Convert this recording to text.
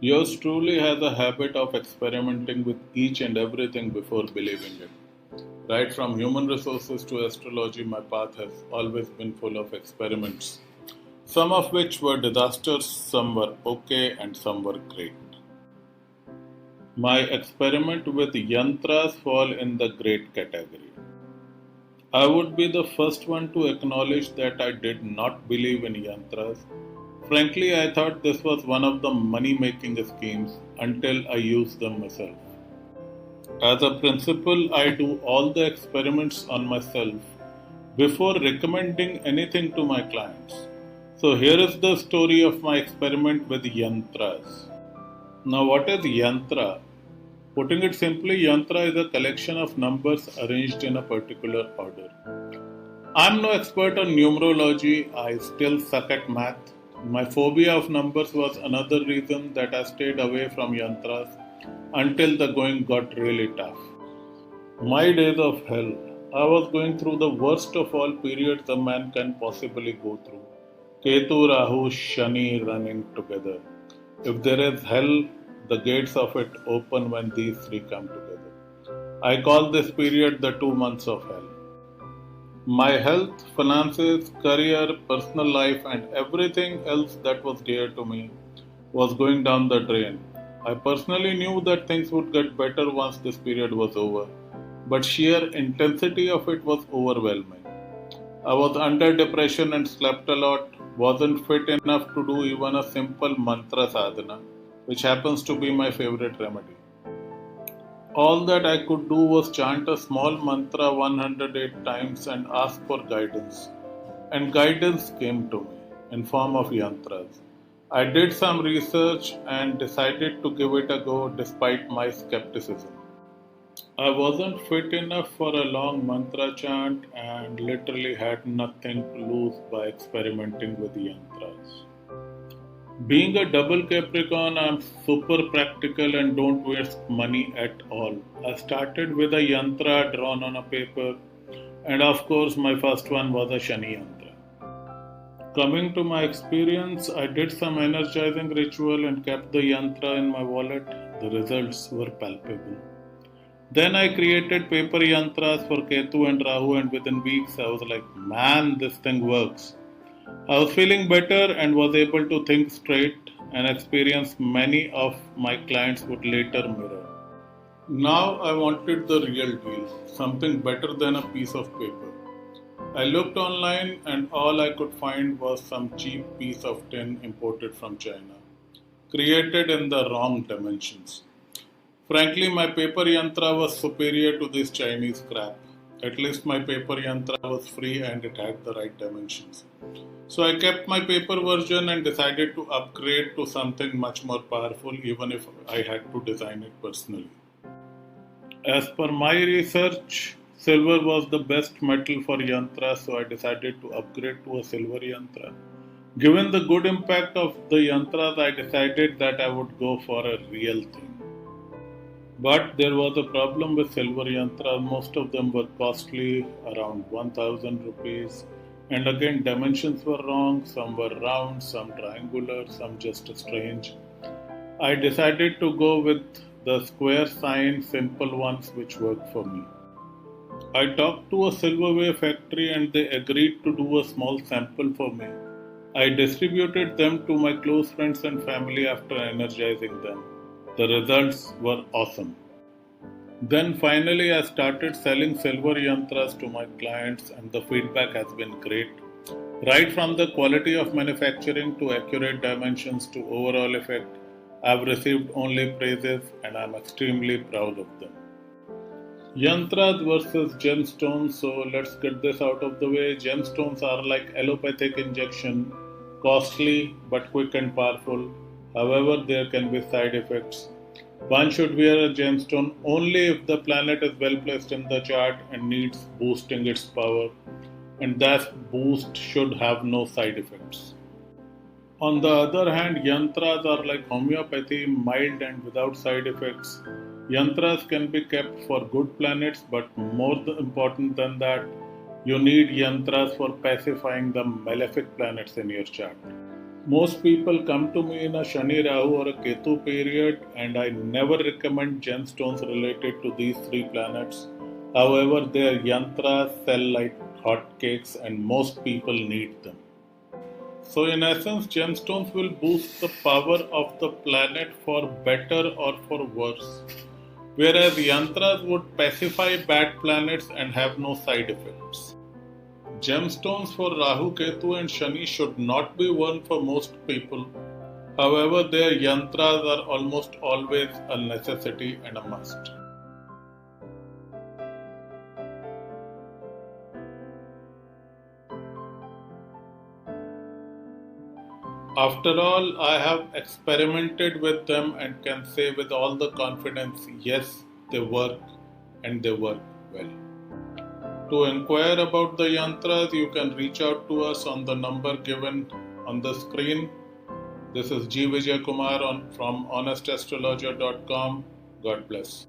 Yours truly has a habit of experimenting with each and everything before believing it. Right from human resources to astrology, my path has always been full of experiments, some of which were disasters, some were okay, and some were great. My experiment with Yantras fall in the great category. I would be the first one to acknowledge that I did not believe in Yantras. Frankly, I thought this was one of the money making schemes until I used them myself. As a principle, I do all the experiments on myself before recommending anything to my clients. So, here is the story of my experiment with Yantras. Now, what is Yantra? Putting it simply, Yantra is a collection of numbers arranged in a particular order. I'm no expert on numerology, I still suck at math. My phobia of numbers was another reason that I stayed away from Yantras until the going got really tough. My days of hell. I was going through the worst of all periods a man can possibly go through. Ketu, Rahu, Shani running together. If there is hell, the gates of it open when these three come together. I call this period the 2 months of hell. My health, finances, career, personal life, and everything else that was dear to me was going down the drain. I personally knew that things would get better once this period was over, but sheer intensity of it was overwhelming. I was under depression and slept a lot, wasn't fit enough to do even a simple mantra sadhana, which happens to be my favorite remedy. All that I could do was chant a small mantra 108 times and ask for guidance. And guidance came to me in form of yantras. I did some research and decided to give it a go despite my skepticism. I wasn't fit enough for a long mantra chant and literally had nothing to lose by experimenting with yantras. Being a double Capricorn, I'm super practical and don't waste money at all. I started with a yantra drawn on a paper, and of course, my first one was a Shani yantra. Coming to my experience, I did some energizing ritual and kept the yantra in my wallet. The results were palpable. Then I created paper yantras for Ketu and Rahu, and within weeks I was like, man, this thing works. I was feeling better and was able to think straight, an experience many of my clients would later mirror. Now I wanted the real deal, something better than a piece of paper. I looked online and all I could find was some cheap piece of tin imported from China, created in the wrong dimensions. Frankly, my paper yantra was superior to this Chinese crap. At least my paper yantra was free and it had the right dimensions. So I kept my paper version and decided to upgrade to something much more powerful, even if I had to design it personally. As per my research, silver was the best metal for yantra, so I decided to upgrade to a silver yantra. Given the good impact of the yantras, I decided that I would go for a real thing. But there was a problem with silver yantras. Most of them were costly, around 1000 rupees. And again, dimensions were wrong. Some were round, some triangular, some just strange. I decided to go with the square sign, simple ones which worked for me. I talked to a silverware factory and they agreed to do a small sample for me. I distributed them to my close friends and family after energizing them. The results were awesome. Then finally, I started selling silver yantras to my clients, and the feedback has been great. Right from the quality of manufacturing to accurate dimensions to overall effect, I've received only praises and I'm extremely proud of them. Yantras versus gemstones. So let's get this out of the way. Gemstones are like allopathic injection, costly but quick and powerful. However, there can be side effects. One should wear a gemstone only if the planet is well placed in the chart and needs boosting its power, and that boost should have no side effects. On the other hand, yantras are like homeopathy, mild and without side effects. Yantras can be kept for good planets, but more important than that, you need yantras for pacifying the malefic planets in your chart. Most people come to me in a Shani Rahu or a Ketu period, and I never recommend gemstones related to these three planets. However, their yantras sell like hotcakes, and most people need them. So, in essence, gemstones will boost the power of the planet for better or for worse, whereas yantras would pacify bad planets and have no side effects. Gemstones for Rahu, Ketu, and Shani should not be worn for most people. However, their yantras are almost always a necessity and a must. After all, I have experimented with them and can say with all the confidence, yes, they work and they work well. To inquire about the yantras, you can reach out to us on the number given on the screen. This is G. Vijay Kumar from honestastrologer.com. God bless.